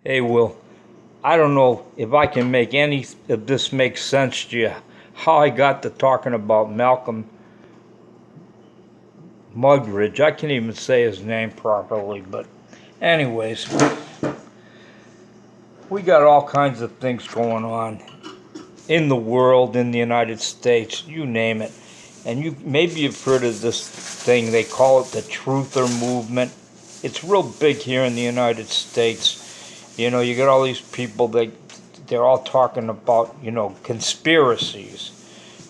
Hey, Will, I don't know if I can make any of this make sense to you. How I got to talking about Malcolm Muggeridge. I can't even say his name properly, but anyways, we got all kinds of things going on in the world, in the United States, you name it. And maybe you've heard of this thing, they call it the truther movement. It's real big here in the United States. You know, you got all these people that they're all talking about, conspiracies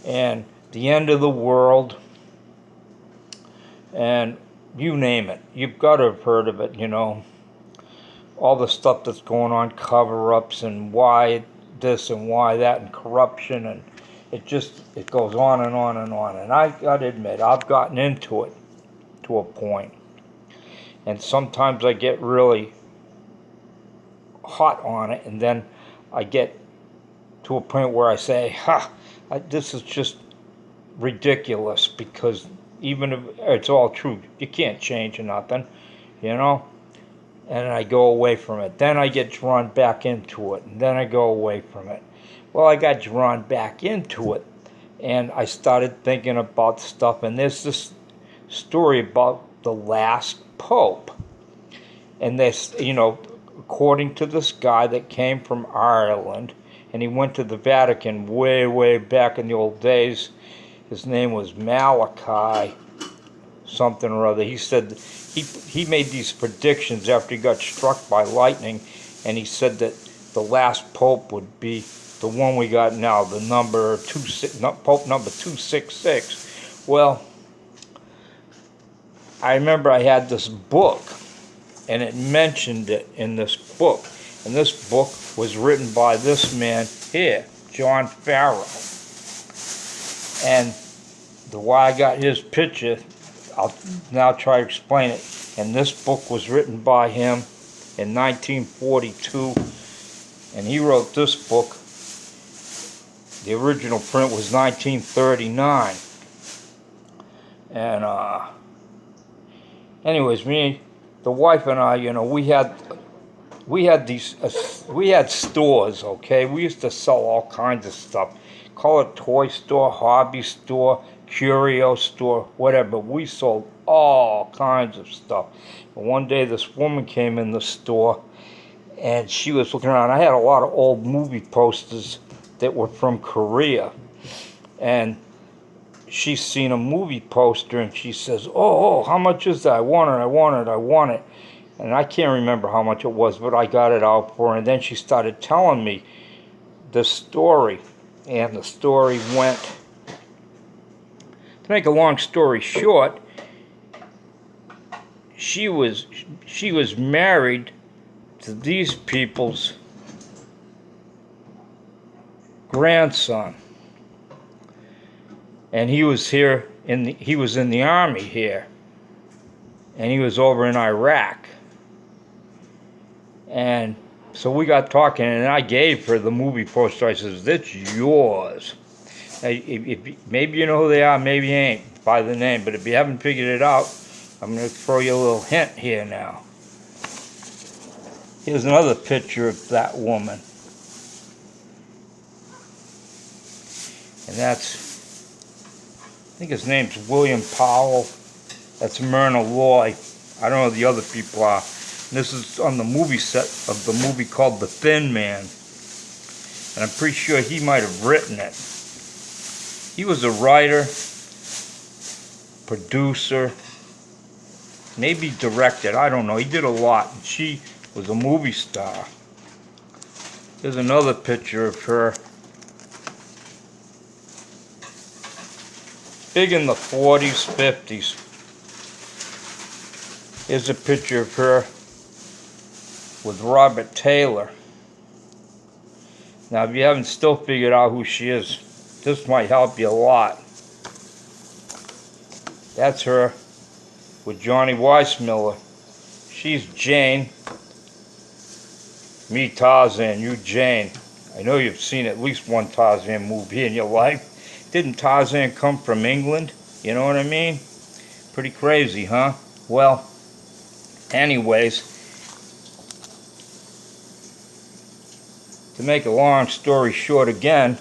and the end of the world and you name it. You've got to have heard of it, all the stuff that's going on, cover-ups and why this and why that and corruption, and it goes on and on and on. And I got to admit, I've gotten into it to a point. And sometimes I get really hot on it, and then I get to a point where I say, this is just ridiculous, because even if it's all true, you can't change nothing, and I go away from it. Then I get drawn back into it, and then I go away from it. Well, I got drawn back into it, and I started thinking about stuff, and there's this story about the last pope, and this, according to this guy that came from Ireland, and he went to the Vatican way, way back in the old days. His name was Malachi something or other. He said he made these predictions after he got struck by lightning, and he said that the last pope would be the one we got now, the Pope number 266. Well, I remember I had this book, and it mentioned it in this book. And this book was written by this man here, John Farrow. And the why I got his picture, I'll now try to explain it. And this book was written by him in 1942. And he wrote this book. The original print was 1939. And anyways, the wife and I, we had stores, okay? We used to sell all kinds of stuff. Call it toy store, hobby store, curio store, whatever. We sold all kinds of stuff. And one day this woman came in the store, and she was looking around. I had a lot of old movie posters that were from Korea. And she's seen a movie poster, and she says, oh, how much is that? I want it. And I can't remember how much it was, but I got it out for her. And then she started telling me the story. And the story went, to make a long story short, she was married to these people's grandson. And he was here he was in the army here. And he was over in Iraq. And so we got talking, and I gave her the movie poster. I says, "That's yours. Maybe you know who they are, maybe you ain't by the name. But if you haven't figured it out, I'm going to throw you a little hint here now." Here's another picture of that woman. And that's, I think his name's William Powell. That's Myrna Loy. I don't know who the other people are. This is on the movie set of the movie called The Thin Man. And I'm pretty sure he might have written it. He was a writer, producer, maybe directed. I don't know. He did a lot. And she was a movie star. There's another picture of her. Big in the 40s, 50s. Here's a picture of her with Robert Taylor. Now, if you haven't still figured out who she is, this might help you a lot. That's her with Johnny Weissmuller. She's Jane. Me, Tarzan, you, Jane. I know you've seen at least one Tarzan movie in your life. Didn't Tarzan come from England? You know what I mean? Pretty crazy, huh? Well, anyways, to make a long story short again,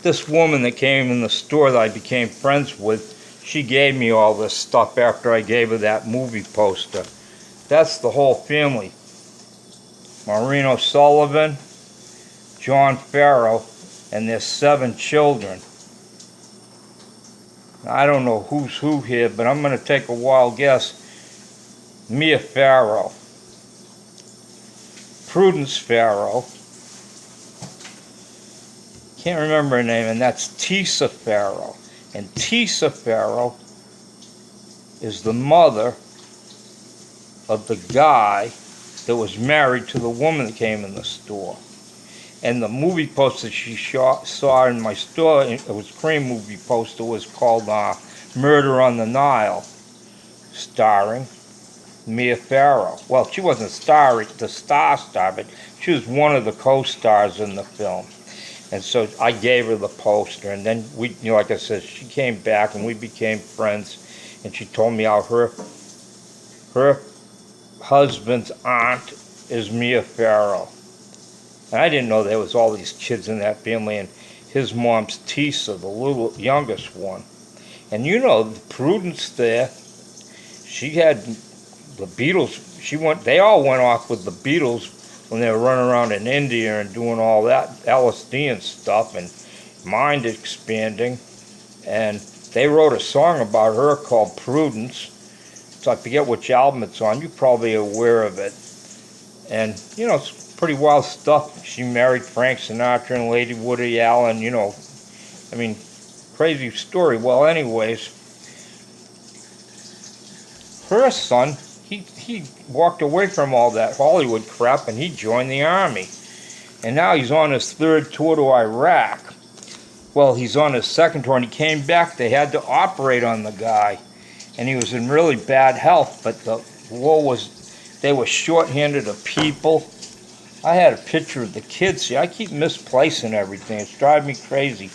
this woman that came in the store that I became friends with, she gave me all this stuff after I gave her that movie poster. That's the whole family. Maureen O'Sullivan, John Farrow, and their 7 children. I don't know who's who here, but I'm going to take a wild guess. Mia Farrow, Prudence Farrow, can't remember her name, and that's Tisa Farrow. And Tisa Farrow is the mother of the guy that was married to the woman that came in the store. And the movie poster she saw in my store, it was a Cream movie poster, was called Murder on the Nile, starring Mia Farrow. Well, she wasn't the star, but she was one of the co-stars in the film. And so I gave her the poster, and then we, like I said, she came back and we became friends, and she told me how her husband's aunt is Mia Farrow. And I didn't know there was all these kids in that family, and his mom's Tisa, the youngest one. And you know, Prudence there, she had the Beatles, they all went off with the Beatles when they were running around in India and doing all that LSD and stuff and mind expanding. And they wrote a song about her called Prudence. So I forget which album it's on. You're probably aware of it. And, you know, it's pretty wild stuff. She married Frank Sinatra and Lady Woody Allen, you know. I mean, crazy story. Well, anyways, her son, he walked away from all that Hollywood crap and he joined the Army. And now he's on his 3rd tour to Iraq. Well, he's on his 2nd tour and he came back. They had to operate on the guy. And he was in really bad health, but the war was, they were short-handed of people. I had a picture of the kids. See, I keep misplacing everything. It's driving me crazy.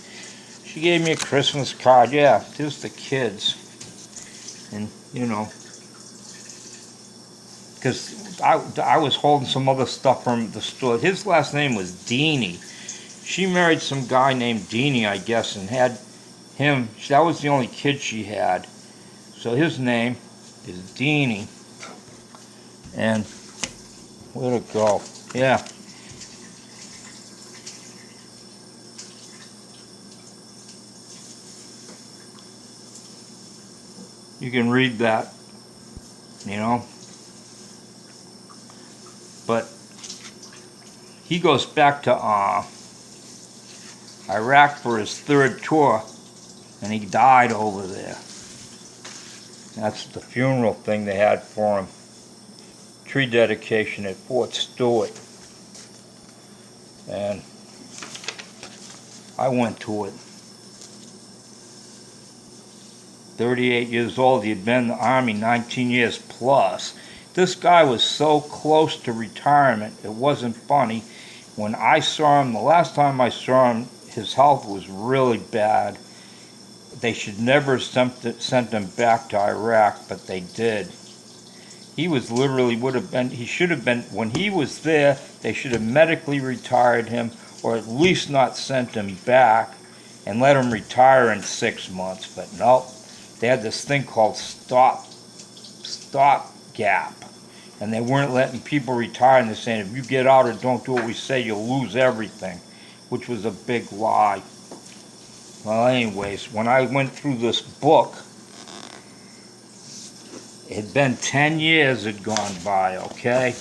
She gave me a Christmas card. Yeah, there's the kids. And, you know, because I was holding some other stuff from the store. His last name was Deanie. She married some guy named Deanie, I guess, and had him. That was the only kid she had. So his name is Deanie. And where'd it go? Yeah. You can read that, you know. But he goes back to Iraq for his 3rd tour, and he died over there. That's the funeral thing they had for him. Tree dedication at Fort Stewart. And I went to it. 38 years old, he had been in the Army 19 years plus. This guy was so close to retirement, it wasn't funny. When I saw him, the last time I saw him, his health was really bad. They should never have sent him back to Iraq, but they did. He was literally, he should have been, when he was there, they should have medically retired him, or at least not sent him back and let him retire in 6 months. But no, they had this thing called stopgap. And they weren't letting people retire, and they're saying, if you get out or don't do what we say, you'll lose everything, which was a big lie. Well, anyways, when I went through this book, it had been 10 years had gone by, okay?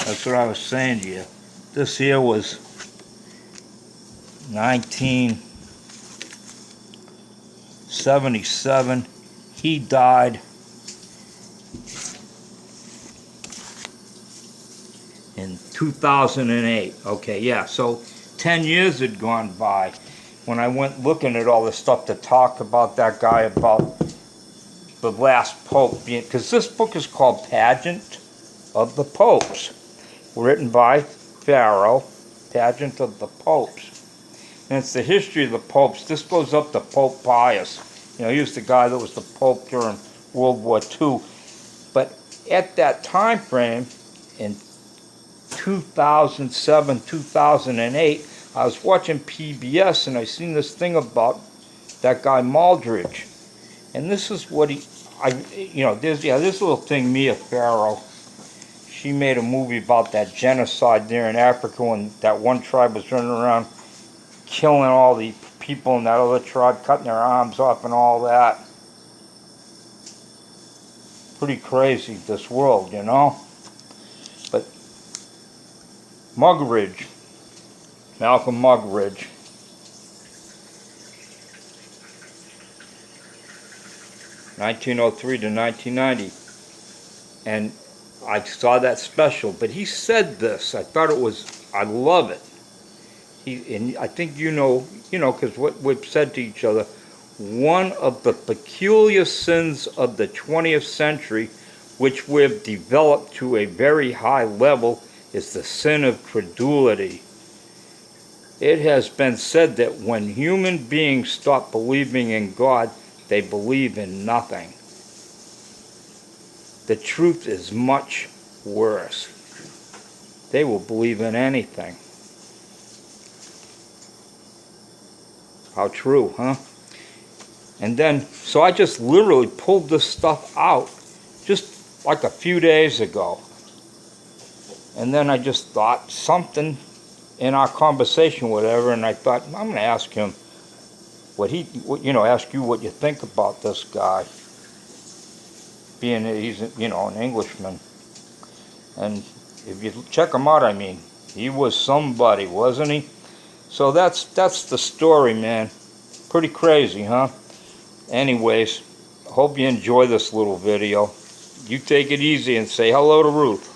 That's what I was saying to you. This here was 1977. He died in 2008. Okay, yeah, so 10 years had gone by when I went looking at all this stuff to talk about that guy, about the last pope, because this book is called Pageant of the Popes, written by Farrow, Pageant of the Popes. And it's the history of the popes. This goes up to Pope Pius. You know, he was the guy that was the pope during World War II. But at that time frame, in 2007, 2008, I was watching PBS and I seen this thing about that guy Muggeridge. And this is what this little thing, Mia Farrow, she made a movie about that genocide there in Africa when that one tribe was running around killing all the people in that other tribe, cutting their arms off and all that. Pretty crazy, this world, you know? But Muggeridge, Malcolm Muggeridge, (1903 to 1990), and I saw that special. But he said this. I thought it was. I love it. And I think because what we've said to each other. One of the peculiar sins of the 20th century, which we've developed to a very high level, is the sin of credulity. It has been said that when human beings stop believing in God, they believe in nothing. The truth is much worse. They will believe in anything. How true, huh? And then, so I just literally pulled this stuff out just like a few days ago. And then I just thought something in our conversation, whatever, and I thought, I'm going to ask him ask you what you think about this guy. Being he's, an Englishman. And if you check him out, he was somebody, wasn't he? So that's the story, man. Pretty crazy, huh? Anyways, hope you enjoy this little video. You take it easy and say hello to Ruth.